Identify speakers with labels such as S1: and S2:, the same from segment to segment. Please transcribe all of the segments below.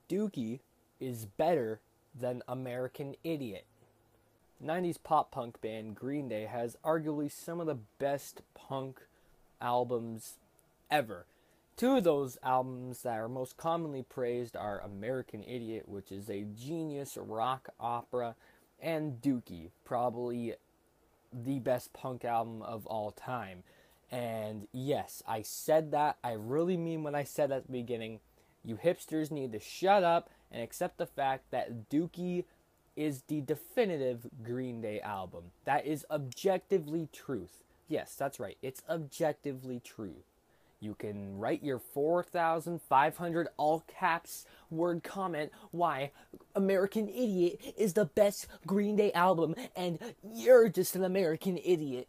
S1: Dookie is better than American Idiot. 90s pop punk band Green Day has arguably some of the best punk albums ever. Two of those albums that are most commonly praised are American Idiot, which is a genius rock opera, and Dookie, probably the best punk album of all time. And yes, I said that. I really mean what I said at the beginning. You hipsters need to shut up and accept the fact that Dookie is the definitive Green Day album. That is objectively truth. Yes, that's right. It's objectively true. You can write your 4,500 all caps word comment why American Idiot is the best Green Day album and you're just an American idiot.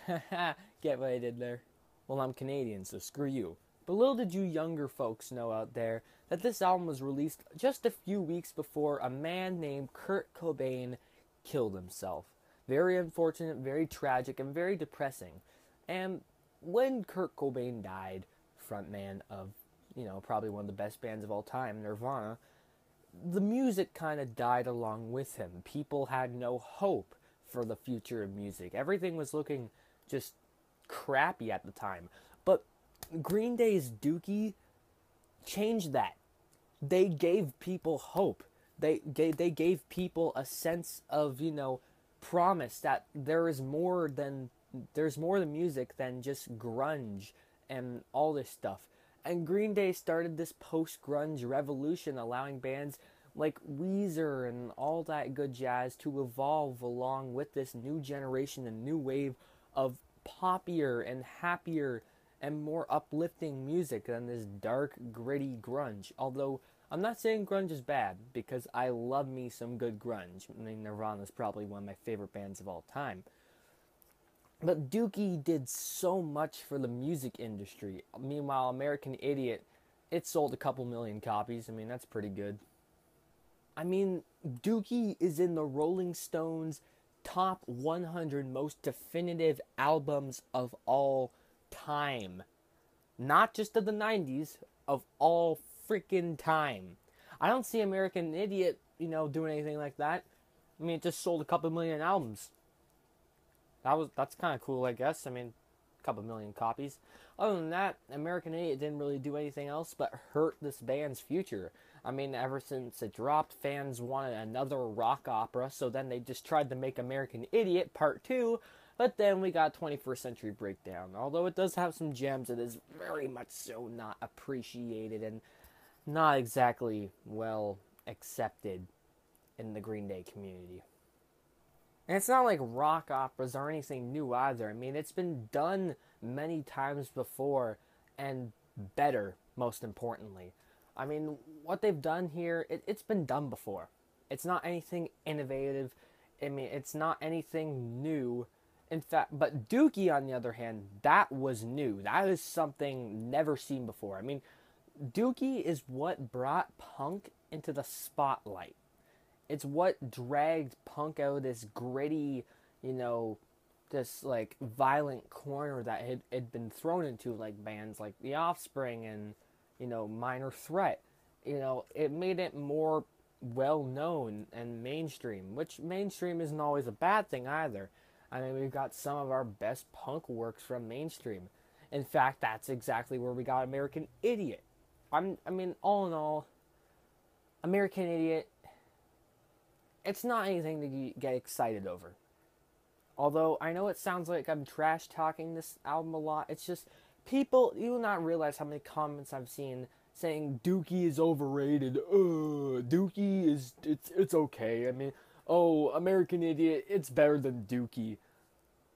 S1: Get what I did there? Well, I'm Canadian, so screw you. But little did you younger folks know out there that this album was released just a few weeks before a man named Kurt Cobain killed himself. Very unfortunate, very tragic, and very depressing. And when Kurt Cobain died, frontman of, probably one of the best bands of all time, Nirvana, the music kind of died along with him. People had no hope for the future of music. Everything was looking just crappy at the time. But Green Day's Dookie changed that. They gave people hope. They gave people a sense of, promise that there's more than music than just grunge and all this stuff. And Green Day started this post-grunge revolution, allowing bands like Weezer and all that good jazz to evolve along with this new generation and new wave of poppier and happier and more uplifting music than this dark, gritty grunge. Although, I'm not saying grunge is bad, because I love me some good grunge. I mean, Nirvana is probably one of my favorite bands of all time. But Dookie did so much for the music industry. Meanwhile, American Idiot, it sold a couple million copies. I mean, that's pretty good. I mean, Dookie is in the Rolling Stones top 100 most definitive albums of all time. Not just of the 90s, of all freaking time. I don't see American Idiot, doing anything like that. I mean, it just sold a couple million albums. That's kind of cool, I guess. I mean, a couple million copies. Other than that, American Idiot didn't really do anything else but hurt this band's future. I mean, ever since it dropped, fans wanted another rock opera, so then they just tried to make American Idiot Part 2, but then we got 21st Century Breakdown. Although it does have some gems, it is very much so not appreciated and not exactly well accepted in the Green Day community. And it's not like rock operas are anything new either. I mean, it's been done many times before, and better, most importantly. I mean, what they've done here, it's been done before. It's not anything innovative. I mean, it's not anything new. In fact, but Dookie, on the other hand, that was new. That is something never seen before. I mean, Dookie is what brought punk into the spotlight. It's what dragged punk out of this gritty, this like violent corner that had been thrown into, like bands like The Offspring and, Minor Threat. It made it more well known and mainstream, which mainstream isn't always a bad thing either. I mean, we've got some of our best punk works from mainstream. In fact, that's exactly where we got American Idiot. I mean, all in all, American Idiot, it's not anything to get excited over. Although, I know it sounds like I'm trash-talking this album a lot. It's just, people, you will not realize how many comments I've seen saying Dookie is overrated. Dookie is, it's okay. I mean, American Idiot, it's better than Dookie.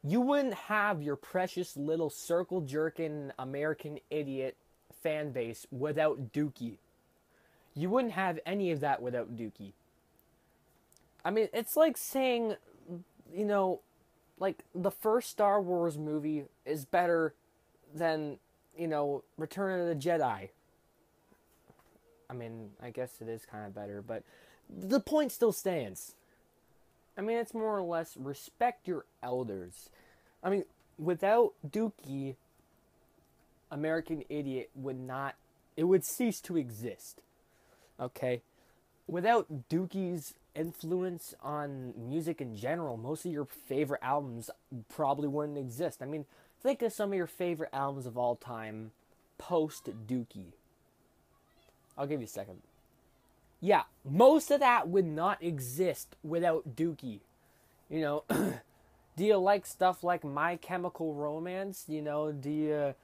S1: You wouldn't have your precious little circle-jerking American Idiot fan base without Dookie. You wouldn't have any of that without Dookie. I mean, it's like saying, like the first Star Wars movie is better than, Return of the Jedi. I mean, I guess it is kind of better, but the point still stands. I mean, it's more or less respect your elders. I mean, without Dookie, American Idiot would cease to exist. Okay? Without Dookie's influence on music in general, most of your favorite albums probably wouldn't exist. I mean, think of some of your favorite albums of all time post Dookie. I'll give you a second. Yeah, most of that would not exist without Dookie. You know, do you like stuff like My Chemical Romance? You know, do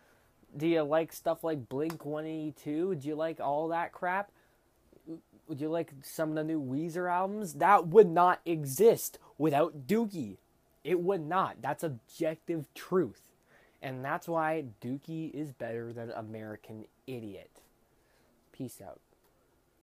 S1: you like stuff like Blink 182? Do you like all that crap? Would you like some of the new Weezer albums? That would not exist without Dookie. It would not. That's objective truth. And that's why Dookie is better than American Idiot. Peace out.